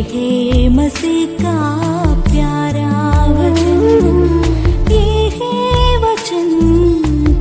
है मसीह का प्यारा वचन, ये है वचन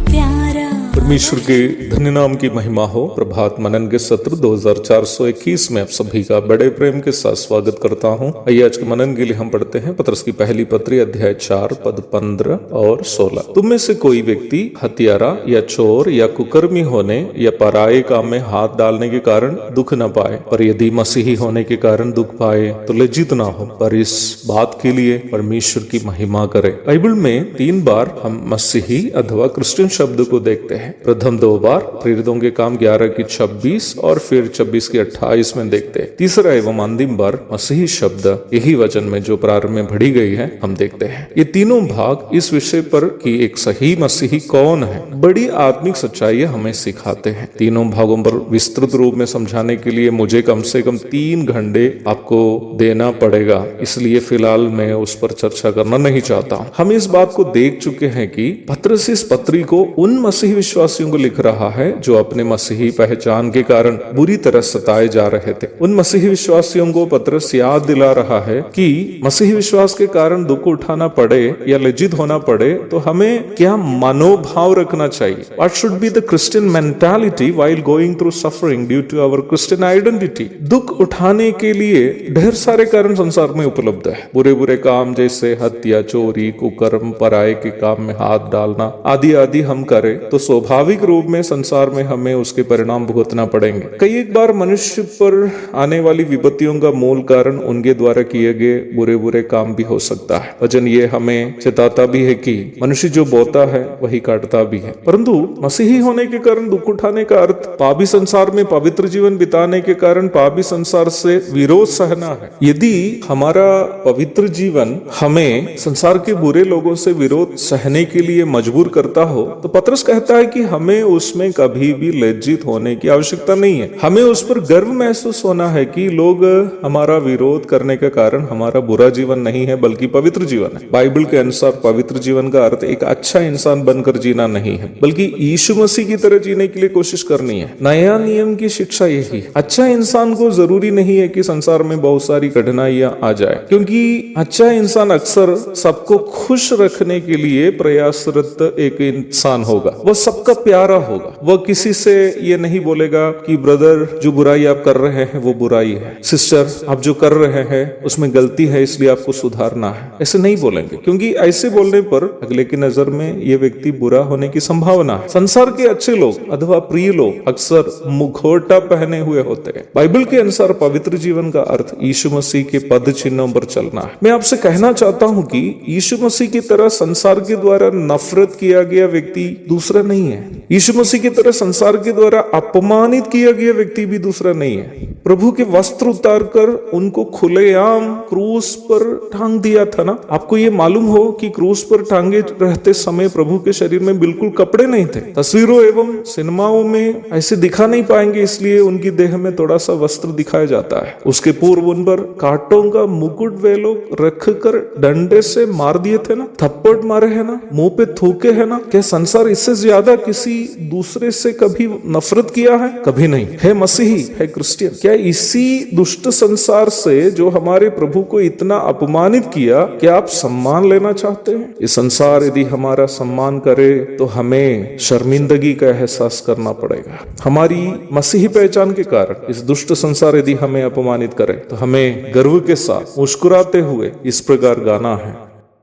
प्यारा। परमेश्वर के धन्य नाम की महिमा हो। प्रभात मनन के सत्र 2421 में आप सभी का बड़े प्रेम के साथ स्वागत करता हूं। आइए आज के मनन के लिए हम पढ़ते हैं पतरस की पहली पत्री अध्याय 4 पद 15 और 16। तुम में से कोई व्यक्ति हत्यारा या चोर या कुकर्मी होने या पराये काम में हाथ डालने के कारण दुख न पाए, पर यदि मसीही होने के कारण दुख पाए तो लज्जित ना हो, पर इस बात के लिए परमेश्वर की महिमा करे। बाइबल में 3 बार हम मसीही अथवा क्रिश्चियन शब्द को देखते हैं। प्रथम 2 बार प्रेरितों के काम 11 की 26 और फिर 26 की 28 में देखते हैं। तीसरा एवं अंतिम बार मसीही शब्द यही वचन में जो प्रारंभ में भरी गई है हम देखते हैं। ये तीनों भाग इस विषय पर कि एक सही मसीही कौन है बड़ी आत्मिक सच्चाई हमें सिखाते हैं। तीनों भागों पर विस्तृत रूप में समझाने के लिए मुझे कम से कम 3 घंटे आपको देना पड़ेगा, इसलिए फिलहाल मैं उस पर चर्चा करना नहीं चाहता हूँ। हम इस बात को देख चुके हैं कि पतरस इस पत्री को उन मसीही विश्वासियों को लिख रहा है जो अपने मसीही पहचान के कारण बुरी तरह सताए जा रहे थे। उन मसीही विश्वासियों को पतरस याद दिला रहा है कि मसीही विश्वास के कारण दुख उठाना पड़े या लज्जित होना पड़े तो हमें क्या मनोभाव रखना चाहिए। What should be the Christian mentality while going through suffering due to our Christian identity? दुख उठाने के लिए ढेर सारे कारण संसार में उपलब्ध है। बुरे बुरे काम जैसे हत्या, चोरी, कुकर्म, पराये के काम में हाथ डालना आदि आदि हम करें तो स्वाभाविक रूप में संसार में हमें उसके परिणाम भुगतना पड़ेंगे। कई एक बार मनुष्य पर आने वाली विपत्तियों का मूल कारण उनके द्वारा किए गए बुरे बुरे काम भी हो सकता है। वचन ये हमें चेताता भी है कि मनुष्य जो बोता है वही काटता भी है। परंतु मसीही होने के कारण दुख उठाने का अर्थ पापी संसार में पवित्र जीवन बिताने के कारण पापी संसार से विरोध सहना है। यदि हमारा पवित्र जीवन हमें संसार के बुरे लोगों से विरोध सहने के लिए मजबूर करता हो तो पतरस कहता है कि हमें उसमें कभी भी लज्जित होने की आवश्यकता नहीं है। हमें उस पर गर्व महसूस होना है कि लोग हमारा विरोध करने के कारण हमारा बुरा जीवन नहीं है बल्कि पवित्र जीवन है। बाइबल के अनुसार पवित्र जीवन का अर्थ एक अच्छा इंसान बनकर जीना नहीं है बल्कि यीशु मसीह की तरह जीने के लिए कोशिश करनी है। नया नियम की शिक्षा यही है। अच्छा इंसान को जरूरी नहीं है कि संसार में बहुत सारी कठिनाइयां आ जाए, क्योंकि अच्छा इंसान अक्सर सबको खुश रखने के लिए प्रयासरत एक इंसान होगा। वह सबका प्यारा होगा। वह किसी से ये नहीं बोलेगा कि ब्रदर जो बुराई आप कर रहे हैं वो बुराई है, सिस्टर आप जो कर रहे हैं उसमें गलती है इसलिए आपको सुधारना है, ऐसे नहीं बोलेंगे, क्योंकि ऐसे बोलने पर अगले की नजर में ये व्यक्ति बुरा होने की संभावना है। संसार के अच्छे लोग अथवा प्रिय लोग अक्सर मुखौटा पहने हुए होते हैं। बाइबल के अनुसार पवित्र जीवन का अर्थ यीशु मसीह के पद चिन्हों पर चलना है। मैं आपसे कहना चाहता हूँ कि यीशु मसीह की तरह संसार के द्वारा नफरत किया गया व्यक्ति दूसरा नहीं है। यीशु मसीह की तरह संसार के द्वारा अपमानित किया गया व्यक्ति भी दूसरा नहीं है। प्रभु के वस्त्र उतार कर उनको खुलेआम क्रूस पर टांग दिया था ना। आपको ये मालूम हो कि क्रूस पर टांगे रहते समय प्रभु के शरीर में बिल्कुल कपड़े नहीं थे। तस्वीरों एवं सिनेमाओं में ऐसे दिखा नहीं पाएंगे, इसलिए उनकी देह में थोड़ा सा वस्त्र दिखाया जाता है। उसके पूर्व उन पर कांटों का मुकुट वे लोग रख कर डंडे से मार दिए थे ना, थप्पड़ मारे है ना, मुंह पे थूके है ना। क्या संसार इससे ज्यादा किसी दूसरे से कभी नफरत किया है? कभी नहीं। है मसीही, है क्रिश्चियन, क्या इसी दुष्ट संसार से जो हमारे प्रभु को इतना अपमानित किया, क्या आप सम्मान लेना चाहते हैं? ये संसार यदि हमारा सम्मान करे तो हमें शर्मिंदगी का एहसास करना पड़ेगा। हमारी मसीही पहचान के कारण इस दुष्ट संसार यदि हमें अपमानित करे तो हमें गर्व के साथ मुस्कुराते हुए इस प्रकार गाना है,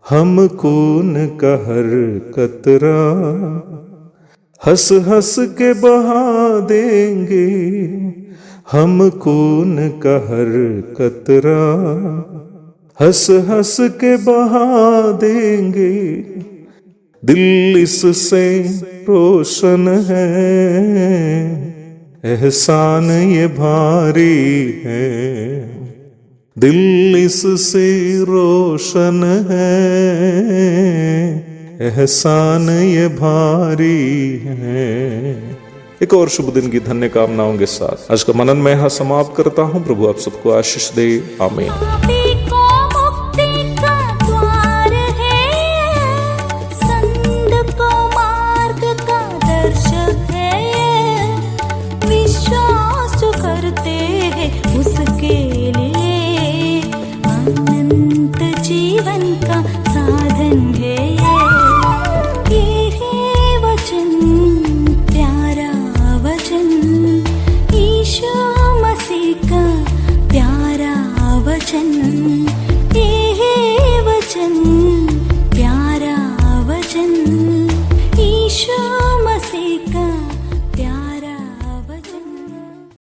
हम कौन कहर कतरा हंस हंस के बहा देंगे, हम कौन कहर कतरा हंस हंस के बहा देंगे, दिल इससे रोशन है, एहसान ये भारी है, दिल इससे रोशन है, एहसान ये भारी है। एक और शुभ दिन की धन्य कामनाओं के साथ आज का मनन मैं यहाँ समाप्त करता हूँ। प्रभु आप सबको आशीष दे। आमीन। करते हैं उसके